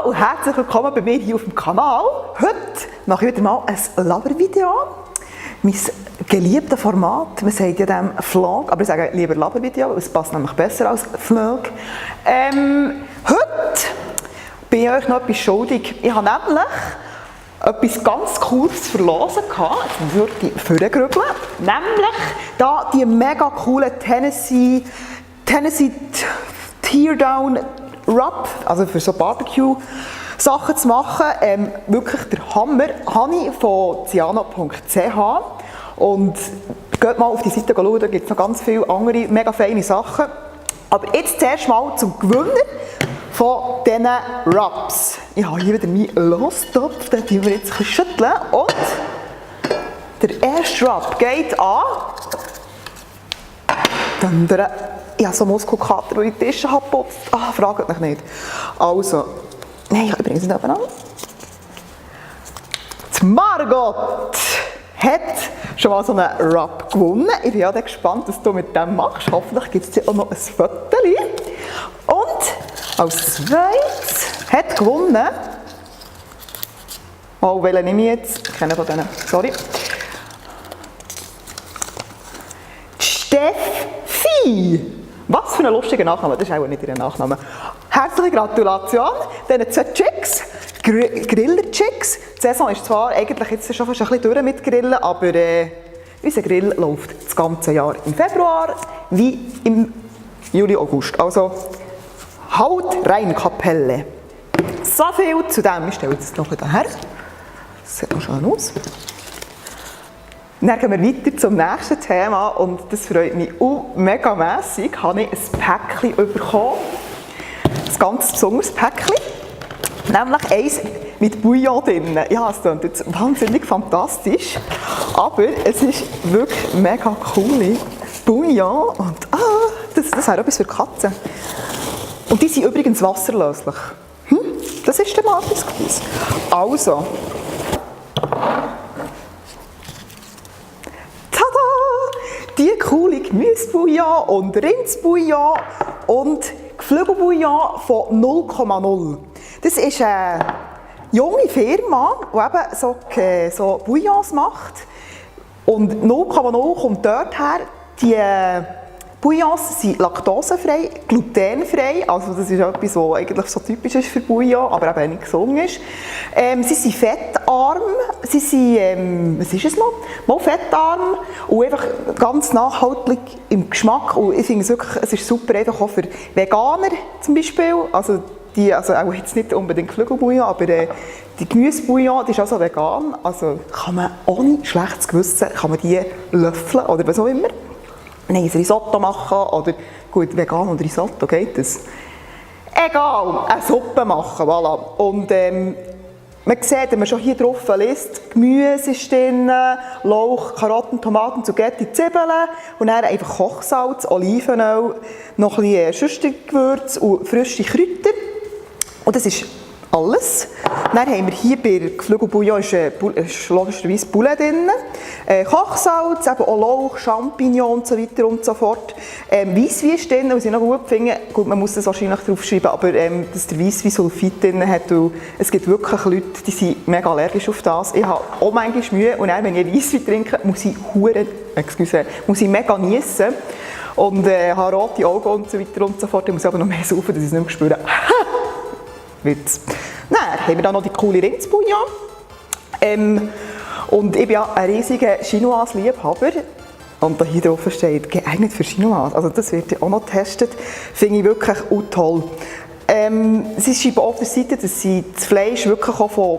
und herzlich willkommen bei mir hier auf dem Kanal. Heute mache ich wieder mal ein Labervideo. Mein geliebtes Format, man sagt ja dem Vlog, aber ich sage lieber Labervideo, es passt nämlich besser als Vlog. Heute bin ich euch noch etwas schuldig. Ich habe nämlich etwas ganz Cooles zu verlosen gehabt. Jetzt muss ich wirklich vorgrübeln. Nämlich da die mega coolen Tennessee Teardown Rub, also für so Barbecue-Sachen zu machen. Wirklich der Hammer. Habe ich von ciano.ch. Und geht mal auf die Seite schauen, da gibt es noch ganz viele andere mega feine Sachen. Aber jetzt zuerst mal zum Gewinner von diesen Rubs. Ich habe hier wieder meinen Lostopf, den schütteln wir jetzt ein bisschen schütteln. Und der erste Rub geht an. Ich habe so Muskelkater, weil ich die Tische habe geputzt. Fragt mich nicht. Also, nein, ich bringe es nicht nebenan. Die Margot hat schon mal so einen Rub gewonnen. Ich bin ja gespannt, was du mit dem machst. Hoffentlich gibt es dir auch noch ein Foto. Und als zweites hat gewonnen. Oh, welchen nehme ich jetzt? Ich kenne von denen. Sorry. Steffi! Was für ein lustiger Nachname. Das ist auch nicht ihr Nachname. Herzliche Gratulation diesen 2 Chicks. Griller-Chicks. Die Saison ist zwar eigentlich jetzt schon fast ein bisschen durch mit Grillen, aber unser Grill läuft das ganze Jahr im Februar wie im Juli, August. Also Haut rein, Kapelle. So viel zu dem. Ich stelle jetzt noch ein her. Das sieht noch schön aus. Dann gehen wir weiter zum nächsten Thema und das freut mich mega mässig. Habe ich ein Päckchen bekommen. Ein ganz besonderes Päckchen. Nämlich eins mit Bouillon drin. Ja, es klingt jetzt wahnsinnig fantastisch. Aber es ist wirklich mega cool. Bouillon und das wäre etwas für Katzen. Und die sind übrigens wasserlöslich. Das ist der Markus gewesen. Also. Tada! Die coole Gemüsebouillon und Rindsbouillon und Geflügelbouillon von 0,0. Das ist eine junge Firma, die eben so Bouillons macht. Und 0,0 kommt dort her. Die Bouillons sind laktosefrei, glutenfrei. Also das ist etwas, was eigentlich so typisch ist für Bouillon, aber eben nicht gesund ist. Sie sind fettarm. Sie sind, was ist es noch? Mal fettarm und einfach ganz nachhaltig im Geschmack. Und ich finde es wirklich, es ist super einfach auch für Veganer zum Beispiel. Also auch jetzt nicht unbedingt Geflügelbouillon, aber die Gemüsebouillon, die ist also vegan. Also kann man ohne schlechtes Gewissen kann man die löffeln oder was auch immer. Nein, ein Risotto machen oder gut, vegan und Risotto geht das. Egal, eine Suppe machen, voilà. Und man sieht, wenn man schon hier drauf liest, Gemüse ist drin, Lauch, Karotten, Tomaten, Zucchetti, Zwiebeln und dann einfach Kochsalz, Olivenöl, noch ein bisschen Schüstergewürz und frische Kräuter. Und das ist alles. Dann haben wir hier bei Geflügelbouillon ist logischerweise Poulet drin. Kochsalz, eben auch Lauch, Champignon und so weiter und so fort. Weisswein ist drin, was ich noch gut finde. Gut, man muss das wahrscheinlich draufschreiben, aber dass der Weisswein Sulfit drin hat. Es gibt wirklich Leute, die sind mega allergisch auf das. Ich habe auch manchmal Mühe und dann, wenn ich Weisswein trinke, muss ich mega niessen. Und habe rote Augen und so weiter und so fort. Ich muss aber noch mehr saufen, dass ich es nicht mehr spüre. Witz. Dann haben wir da noch die coole Rindsbouillon. Und ich bin ja ein riesiger Chinoise-Liebhaber. Und da hier drauf steht, geeignet für Chinoise. Also das wird ja auch noch getestet. Finde ich wirklich auch toll. Sie schreiben auf der Seite, dass sie das Fleisch wirklich auch von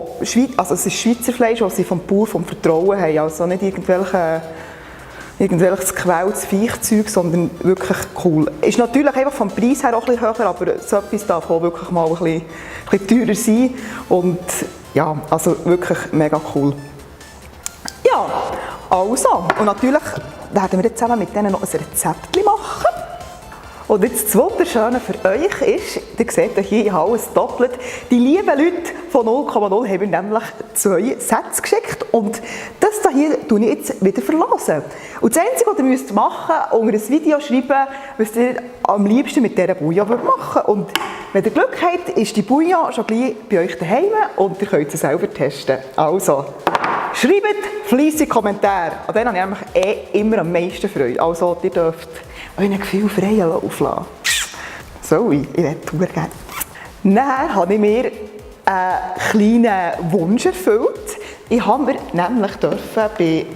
also es ist Schweizer Fleisch, das sie vom Bauer vom Vertrauen haben. Also nicht irgendwelches gequältes Viechzeug, sondern wirklich cool. Ist natürlich einfach vom Preis her auch ein bisschen höher, aber so etwas darf auch wirklich mal ein bisschen teurer sein. Und ja, also wirklich mega cool. Ja, also, und natürlich werden wir jetzt zusammen mit denen noch ein Rezept machen. Und jetzt das Wunderschöne für euch ist, ihr seht hier, ich habe alles doppelt. Die lieben Leute von 0,0 haben mir nämlich 2 Sätze geschickt und das hier tue ich jetzt wieder verlassen. Und das Einzige, was ihr müsst machen müsst, unter ein Video schreiben, was ihr am liebsten mit dieser Bouillon machen. Und wenn ihr Glück habt, ist die Bouillon schon gleich bei euch daheim und ihr könnt sie selber testen. Also, schreibt fleissig Kommentare. An denen habe ich eigentlich immer am meisten Freude. Also, ihr dürft euren Gefühl freien Lauf lassen. So, ich werde es gerne. Dann habe ich mir einen kleinen Wunsch erfüllt. Ich habe mir nämlich bei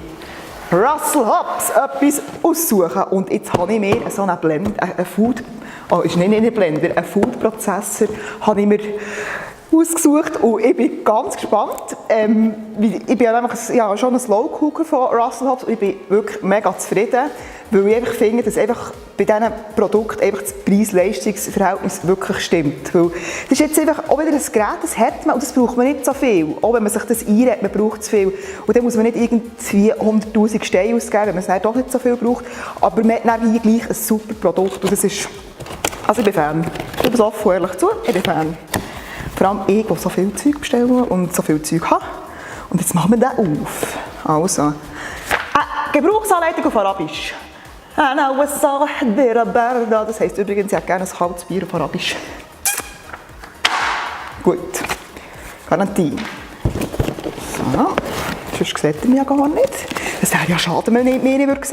Russell Hobbs etwas aussuchen. Und jetzt habe ich mir so einen Blender, einen Food-Prozessor habe ich mir ausgesucht und ich bin ganz gespannt. Ich bin ja schon ein Slow Cooker von Russell Hobbs und ich bin wirklich mega zufrieden, weil ich einfach finde, dass einfach bei diesen Produkten einfach das Preis-Leistungs-Verhältnis wirklich stimmt. Weil das ist jetzt einfach auch wieder ein Gerät, das hat man und das braucht man nicht so viel. Auch wenn man sich das einredet, man braucht es viel. Und dann muss man nicht irgendwie 100'000 Steine ausgeben, wenn man es dann doch nicht so viel braucht. Aber man hat dann hier gleich ein super Produkt und das ist... Also ich bin Fan. Ich gebe es offen und ehrlich zu, ich bin Fan. Vor allem ich, der so viel Zeug bestelle und so viel Zeug habe. Und jetzt machen wir den auf. Also, Gebrauchsanleitung auf Arabisch. Das heisst übrigens, ich hätte gerne ein kaltes Bier auf Arabisch. Gut. Garantie. So. Sonst sieht ihr mich ja gar nicht. Das wäre ja schade, wenn man mich nicht sehen würde. Jetzt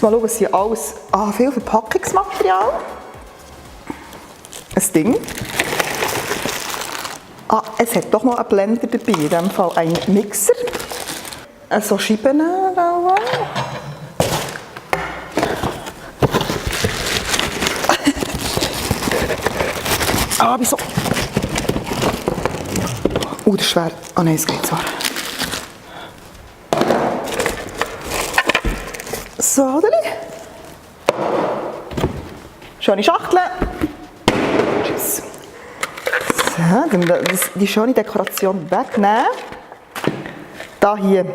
mal schauen, es hier alles viel Verpackungsmaterial. Ein Ding. Es hat doch noch einen Blender dabei, in diesem Fall ein Mixer. So Scheiben. Wieso? Das ist schwer. Nein, es geht zwar. So, schöne Schachtel. Tschüss. So, die schöne Dekoration wegnehmen. Da hier,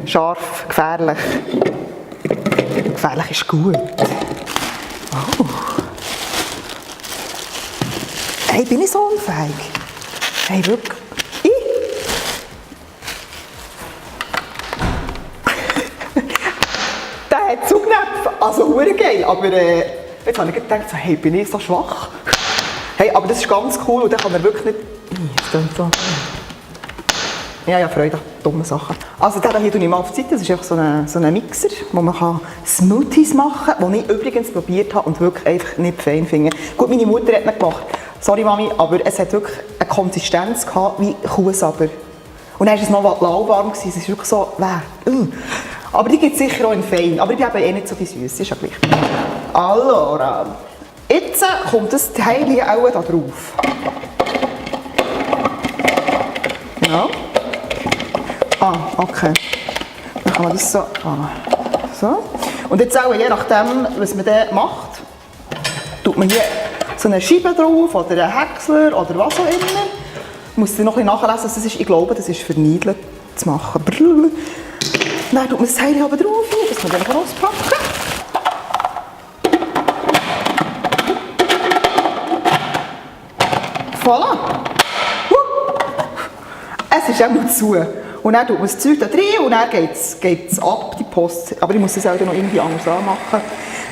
scharf, gefährlich. Gefährlich ist gut. Oh. Hey, bin ich so unfähig? Hey, wirklich? Der hat Zugnäpfe, also hure geil, aber jetzt habe ich gedacht, so, hey, bin ich so schwach? Hey, aber das ist ganz cool und dann kann man wirklich nicht... So. Ja, Freude an dummen Sachen. Also den hier tue ich mal auf die Seite, das ist einfach so ein Mixer, wo man Smoothies machen kann, den ich übrigens probiert habe und wirklich einfach nicht fein finde. Gut, meine Mutter hat ihn gemacht. Sorry Mami, aber es hat wirklich eine Konsistenz gehabt wie Kuhsaber. Und dann war es noch lauwarm, es ist wirklich so, Aber die gibt es sicher auch in fein, aber ich bin eben nicht so die Süße, ist ja gleich. Allora, jetzt kommt das Teil hier auch da drauf. Ja. Okay. Dann kann man das so. So. Und jetzt auch, je nachdem, was man dann macht, tut man hier so eine Scheibe drauf oder einen Häcksler oder was auch immer. Ich muss noch ein bisschen nachlesen, was das ist. Ich glaube, das ist für Niedeln zu machen. Dann tut man das Teil hier oben drauf, das kann man dann auspacken. Voilà! Es ist auch noch zu. Und dann tut man das Zeug da drin und dann geht es ab, die Post. Aber ich muss das auch noch irgendwie anders machen.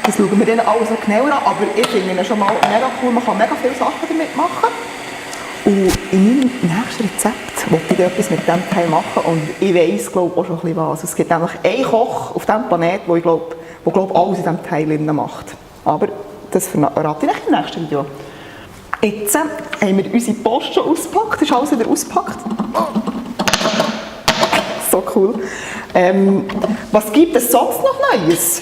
Das schauen wir dann alles noch genauer an. Aber ich finde ihn schon mal mega cool. Man kann mega viele Sachen damit machen. Und in meinem nächsten Rezept wollte ich etwas mit diesem Teil machen. Und ich weiss, glaube auch schon ein bisschen was. Es gibt nämlich einen Koch auf diesem Planeten, der alles in diesem Teil macht. Aber das verrate ich euch im nächsten Video. Jetzt haben wir unsere Post schon ausgepackt. Das ist alles wieder ausgepackt. So cool. Was gibt es sonst noch Neues?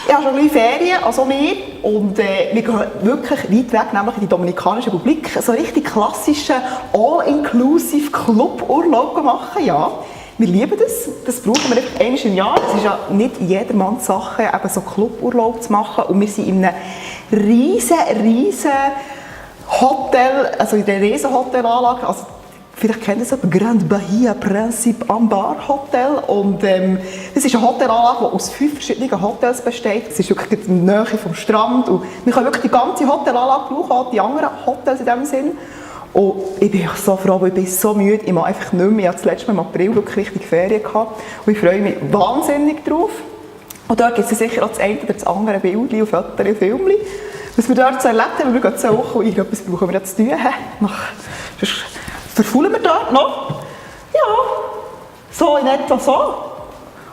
Ich habe schon ein bisschen Ferien, also wir. Und wir gehen wirklich weit weg, nämlich in die Dominikanische Republik. So richtig klassischen All-Inclusive Club-Urlaub machen, ja. Wir lieben das. Das brauchen wir einfach einmal im Jahr. Es ist ja nicht jedermanns Sache, eben so Cluburlaub zu machen. Und wir sind in einem riesen Hotel, also in der riesen Hotelanlage. Also Vielleicht kennt ihr es, Grand Bahia Principe Ambar Hotel. Und das ist eine Hotelanlage, die aus 5 verschiedenen Hotels besteht. Es ist wirklich in der Nähe vom Strand. Und wir können wirklich die ganze Hotelanlage brauchen, auch die anderen Hotels in diesem Sinn. Und ich bin so froh, weil ich bin so müde. Ich mache einfach nicht mehr. Ich hatte das letzte Mal im April wirklich richtig Ferien gehabt. Und ich freue mich wahnsinnig drauf. Und dort gibt es sicher auch das eine oder das andere Bild und Fotos und Filme. Was wir dort so erlebt haben, wir gehen 2 Wochen und irgendetwas brauchen wir zu tun. Sonst verfaulen wir dort noch. Ja, so in etwa so.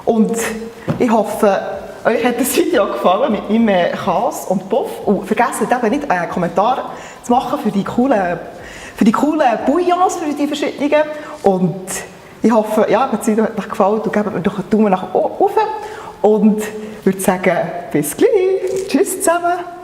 Und ich hoffe, euch hat das Video gefallen mit meinem Käse und Puff. Und vergesst eben nicht, einen Kommentar zu machen für die coolen Bouillons, für die verschiedenen. Und ich hoffe, ja, das Video hat euch gefallen und gebt mir doch einen Daumen nach oben. Und ich würde sagen, bis gleich. Tschüss zusammen.